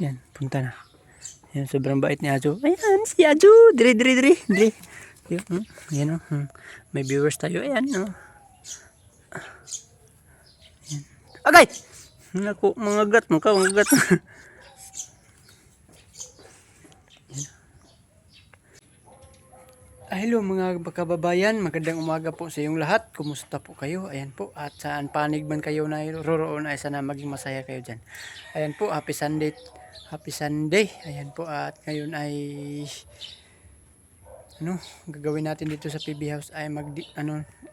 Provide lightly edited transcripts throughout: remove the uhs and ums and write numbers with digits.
Yan, punta na. Yan, sobrang bait ni Ajo. Ayan, si Ajo. Diri. Yan, may viewers tayo. Ayan, Yan. Agay! Naku, mga gat mo ka, mga gat. Hello mga kababayan, magandang umaga po sa iyong lahat. Kumusta po kayo? Ayan po, at saan panig man kayo na roroon ay sana maging masaya kayo dyan. Ayan po, happy Sunday. Happy Sunday. Ayan po, at ngayon ay gagawin natin dito sa PB House ay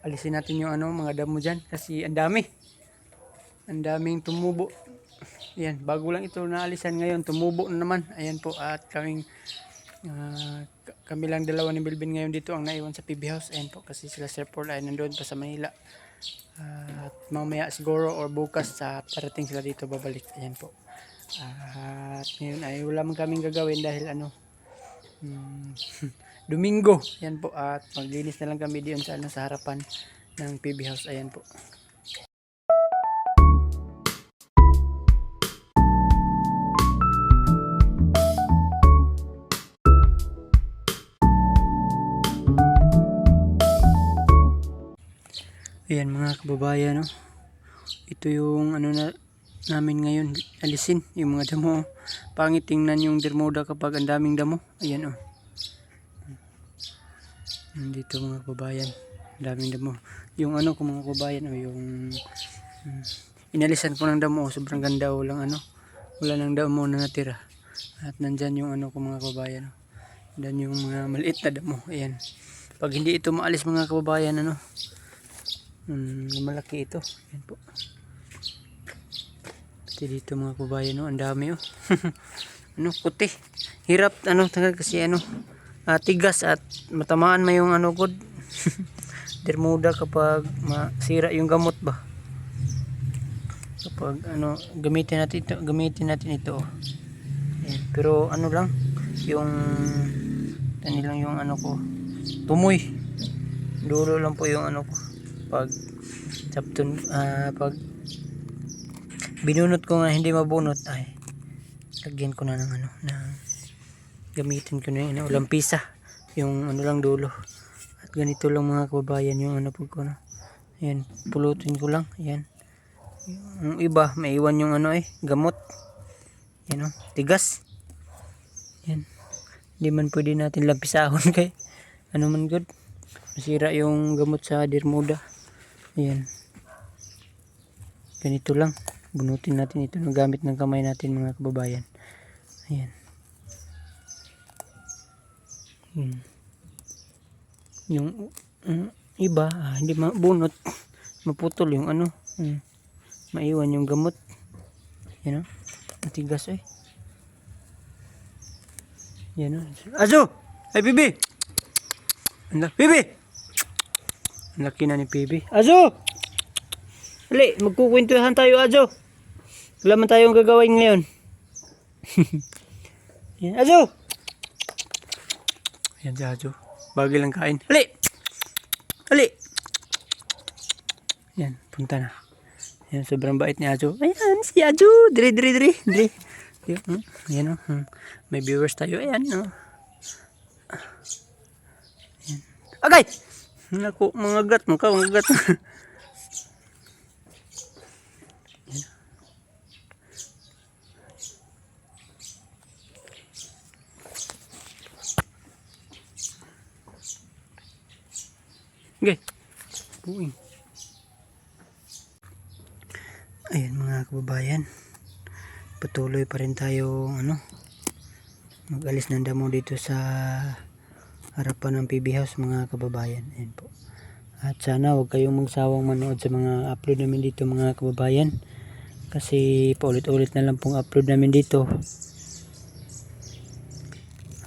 alisin natin yung mga damo dyan kasi ang dami. Ang daming tumubo. Ayan, bago lang ito naalisan ngayon, tumubo na naman. Ayan po, at kami lang dalawa ni Bilbin ngayon dito ang naiwan sa PB House. Ayan po, kasi sila Sir Paul ay nandoon pa sa Manila. At mamaya siguro or bukas sa parating sila dito babalik. Ayan po. At ngayon ay wala man kaming gagawin dahil Domingo. Ayan po, at maglinis na lang kami diyon sa harapan ng PB House. Ayan po. Ayan mga kababayan, ito yung namin ngayon, alisin yung mga damo. Pangit tingnan yung Bermuda kapag ang daming damo. Ayan nandito mga kababayan, daming damo. Yung mga kababayan, yung inalisan ko ng damo, sobrang ganda, wala nang damo na natira. At nandyan yung mga kababayan, dan yung mga maliit na damo. Ayan, pag hindi ito maalis mga kababayan, malaki ito. Yan po. Pati dito mga kabayan, ang dami puti. Hirap kasi tigas at matamaan may yung good. Bermuda kapag masira yung gamot ba. Kapag gamitin natin ito. Ayan. Pero lang yung lang yung ko. Tumoy. Dulo lang po yung ko. Pag binunot ko nga hindi mabunot ay lagyan ko na ng gamitin ko na yung lampisa yung lang dulo. At ganito lang mga kababayan yung pag ko ayan, pulutin ko lang. Ayan, yung iba maiwan yung gamot. Ayan tigas. Ayan, hindi man pwede natin lampisahon kay man good, masira yung gamot sa Bermuda. Ayan, ganito lang, bunutin natin ito ng gamit ng kamay natin mga kababayan. Ayan. Yung iba hindi mabunot, maputol yung maiwan yung gamot. Yan matigas yan Azo! Ay Bibi! Bibi! Ang laki na ni Bibi. Azo! Dali, magkukwentuhan tayo, Azo. Wala man tayong gagawin ngayon. Yan, Azo! Yan si Azo. Bagay lang kain. Dali! Yan, punta na. Yan, sobrang bait ni Azo. Ayan, si Azo. Diri. Yan may viewers tayo. Ayan, Yan. Agay! Naku, mga gat mo ka, mga gat. Okay. Puing. Ayan mga kababayan, patuloy pa rin tayo mag-alis ng damo dito sa harapan ng PB House mga kababayan. Ayan po. At sana huwag kayong magsawang manood sa mga upload namin dito mga kababayan, kasi paulit-ulit na lang pong upload namin dito.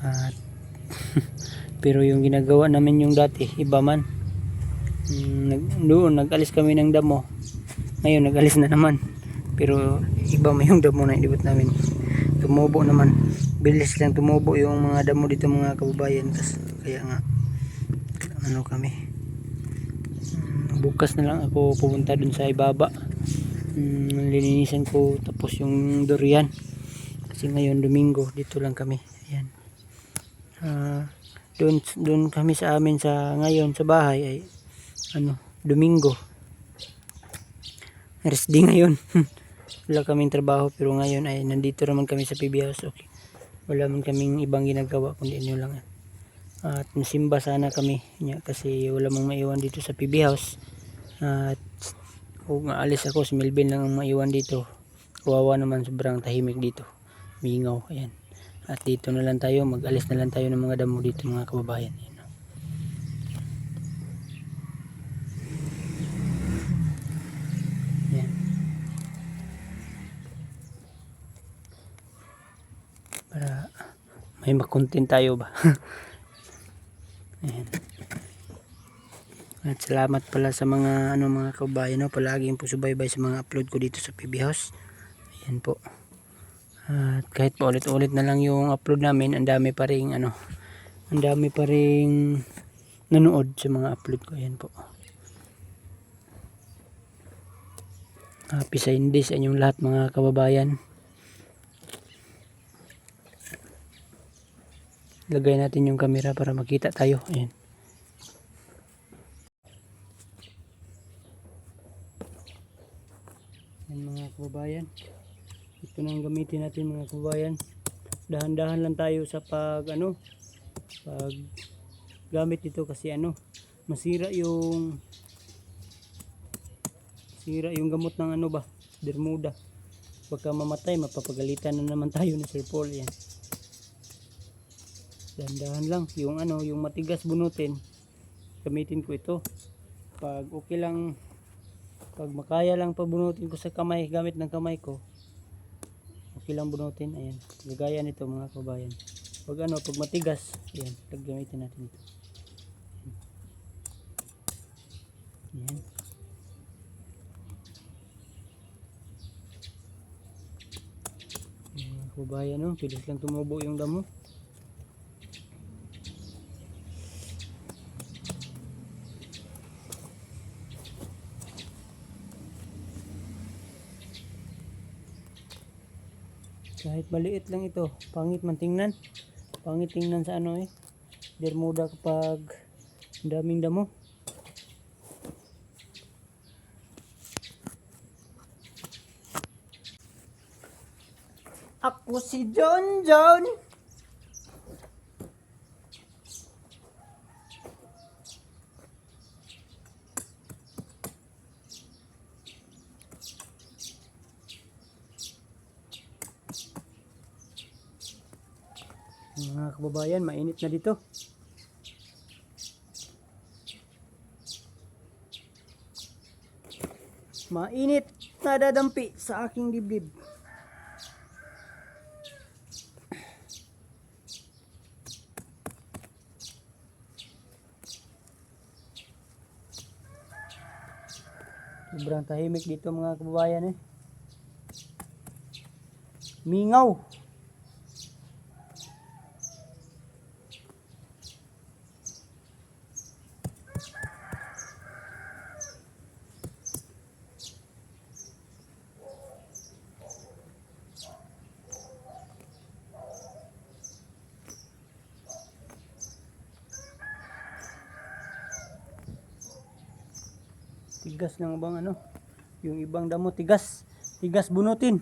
At pero yung ginagawa namin yung dati iba man. Doon nag-alis kami ng damo, ngayon nag-alis na naman, pero iba may yung damo na inibot namin. Tumubo naman, bilis lang tumubo yung mga damo dito mga kababayan. Kaya nga kami bukas na lang ako pupunta dun sa ibaba, lilinisan ko tapos yung durian Kasi ngayon Domingo, dito lang kami. Ayan. Doon kami sa amin sa ngayon sa bahay ay Domingo. Rest day ngayon. Wala kaming trabaho pero ngayon ay nandito naman kami sa PB House. Okay. Wala man kaming ibang ginagawa kundi inyo lang. At masimba sana kami kasi wala mang maiwan dito sa PB House. At kung aalis ako, si Melvin lang ang maiwan dito. Kawawa naman, sobrang tahimik dito. Mingaw, ayan. At dito na lang tayo, mag-alis na lang tayo ng mga damo dito mga kababayan. Ayan. Para may makontent tayo ba. Ayan. At salamat pala sa mga mga kababayan, palaging po subaybay sa mga upload ko dito sa PB House. Ayan po. At kahit pa ulit-ulit na lang yung upload namin, ang dami pa ring nanood sa mga upload ko. Ayan po. Happy Sunday sa inyong lahat mga kababayan. Lagay natin yung camera para makita tayo. Ayan. Ayan mga kababayan. Ito na ang gamitin natin mga kababayan. Dahan-dahan lang tayo sa pag gamit ito kasi masira yung gamot ng Bermuda. Baka mamatay, mapapagalitan na naman tayo ni Sir Paul. Yan. Dahan-dahan lang yung yung matigas bunutin. Gamitin ko ito. Pag okay lang, pag makaya lang pabunutin ko sa kamay gamit ng kamay ko. Okay lang bunutin. Ayan. Gagaya nito mga kabayan. Pag pag matigas, ayan, gamitin natin ito. Ayan. Ayan mga kabayan, bilis lang tumubo yung damo. Kahit maliit lang ito, pangit man tingnan. Pangit tingnan sa Bermuda kapag daming damo. Ako si John John. Mga kababayan, mainit na dito. Mainit na dadampi sa aking dibdib. Sobrang tahimik dito mga kababayan Mingaw. Tigas ng bang yung ibang damo tigas bunutin.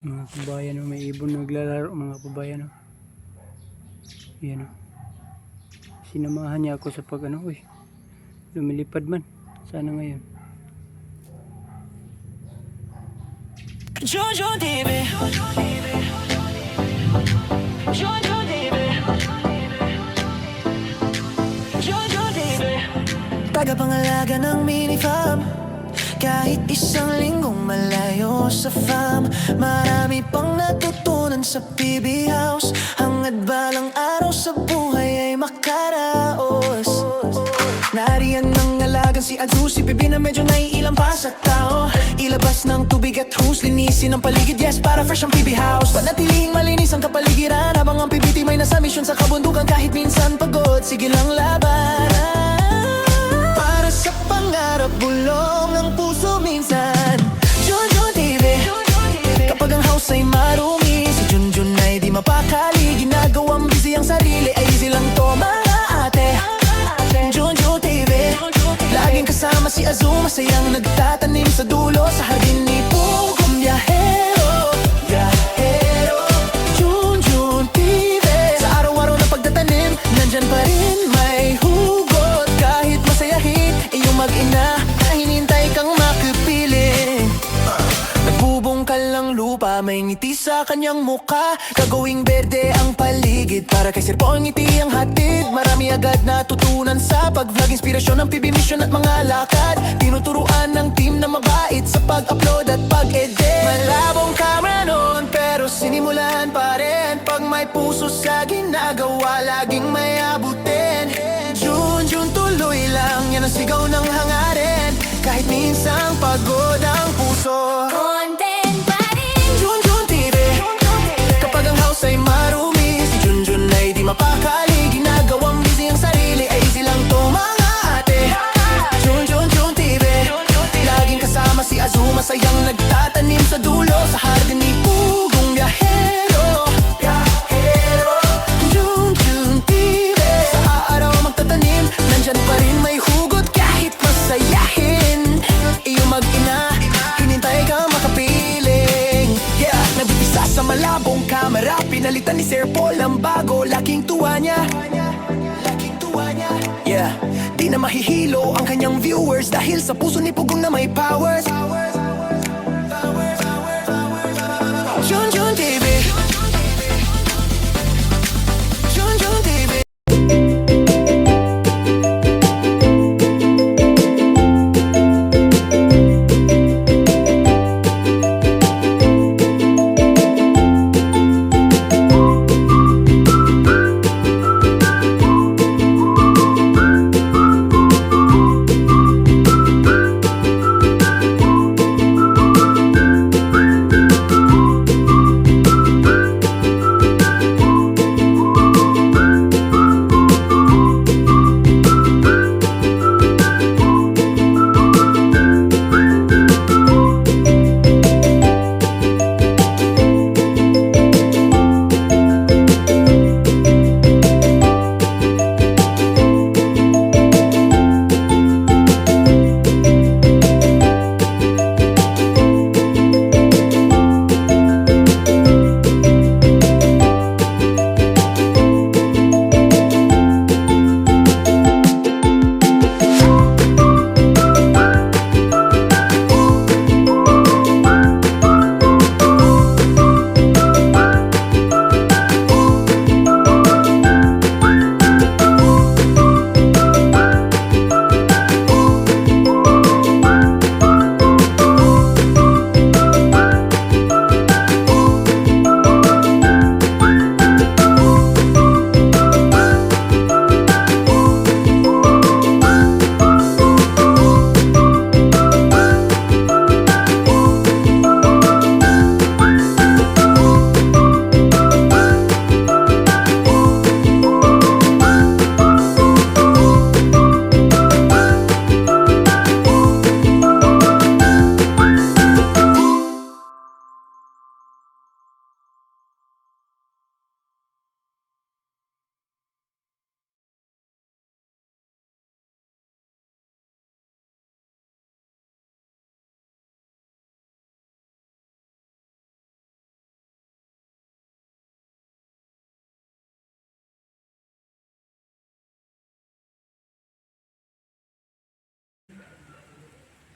Mga kabayan may ibon naglalaro mga kabayan Yan sinamahan niya ako sa pag lumilipad man sana ngayon. Jojo Dibe, Jojo Dibe, Jojo Dibe, tagapangalaga ng mini-farm. Kahit isang linggong malayo sa farm, marami pang natutunan sa PB House. Hangad balang araw sa buhay ay makaraos. Nariyan ng alagang si Azu, si Bibi na medyo naiilang pa sa tao. Ilabas ng tubig at hose, linisin ang paligid, yes, para fresh ang PB house. Panatilihing malinis ang kapaligiran, habang ang PBT may nasa misyon sa kabundukan. Kahit minsan pagod, sige lang laban. Para sa pangarap, bulong ang puso minsan. Junjun TV, kapag ang house ay marumi, si Junjun ay di mapakali. Ginagawang busy ang sarili, ay easy lang to mga ate. Junjun TV, laging kasama si Azu, masayang nagtatanim sa dulo sa hardin ni Pugong Biyahero. Biyahero, Junjun TV, sa araw-araw na pagtatanim, nandyan pa rin may hugot. Kahit masayahin, iyong mag-ina na hinintay kang makapiling. Nagbubungkal ang lupa, may ngiti sa kanyang muka. Gagawing berde ang paligid, para kay Sir Paul ngiti ang hatid. Marami agad natutunan sa pag-vlog, inspirasyon ng PB mission at mga lakad. Tinuturuan ng team na mabait sa pag-upload at pag-edit. Malabong camera noon, pero sinimulan pa rin. Pag may puso sa ginagawa, laging may abutin. Junjun tuloy lang, yan ang sigaw ng hangarin. Kahit minsang pagod ang puso, Content pa rin. Junjun TV, kapag ang house ay marumi, si Junjun ay di mapakali. Ginagawang busy ang sarili, ay easy lang to mga ate. Junjun TV, laging kasama si Azu, masayang nagtatanim sa dulo sa hardin ni Pugong Biyahero. Biyahero, Junjun TV, sa araw magtatanim, nandyan pa rin may hugot. Kahit masayahin, iyong mag-ina, hinintay kang makapiling. Yeah, nabibisa sa malabong kamera, pinalitan ni Sir Paul ang bago. Laking tuwa niya, laking tuwa niya. Yeah, di na mahihilo ang kanyang viewers, dahil sa puso ni Pugong na may powers. Junjun TV, Junjun TV.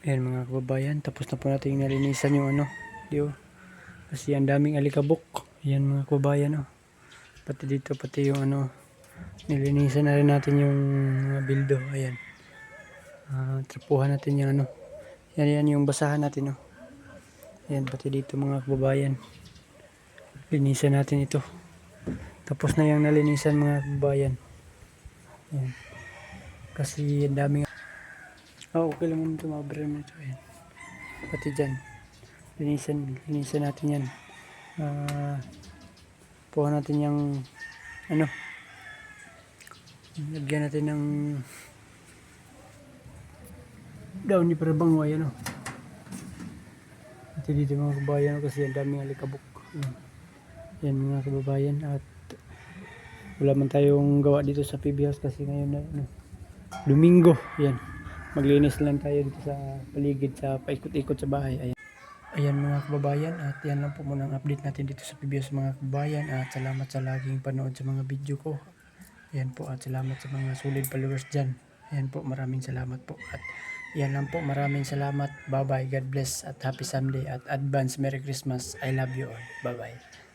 Ayan mga kababayan, tapos na po natin nalinisan yung ano, di ba? Kasi ang daming alikabok. Ayan mga kababayan, oh. Pati dito, pati yung ano, nilinisan na rin natin yung bildo. Ayan. Trapuhan natin yung ano. Yan yung basahan natin, oh. Ayan, pati dito mga kababayan. Linisan natin ito. Tapos na yung nalinisan mga kababayan. Ayan. Kasi ang daming Okay lang naman ito, mabra na ito. Ayan. Pati dyan. Linisan natin yan. Puha natin yung ano. Lagyan natin ng dahon para bango. Ayan o. Ito dito mga kababayan kasi ang daming alikabok. Ayan. Yan mga kababayan. At wala man tayong gawa dito sa PB House kasi ngayon na Domingo. Ayan. Maglinis lang tayo dito sa paligid sa paikot-ikot sa bahay. Ayan. Ayan mga kababayan, at yan lang po muna ang update natin dito sa PB House mga kababayan. At salamat sa laging panood sa mga video ko. Ayan po, at salamat sa mga solid followers dyan. Ayan po, maraming salamat po. At yan lang po, maraming salamat. Bye bye, God bless at happy Sunday at advance Merry Christmas. I love you all. Bye bye.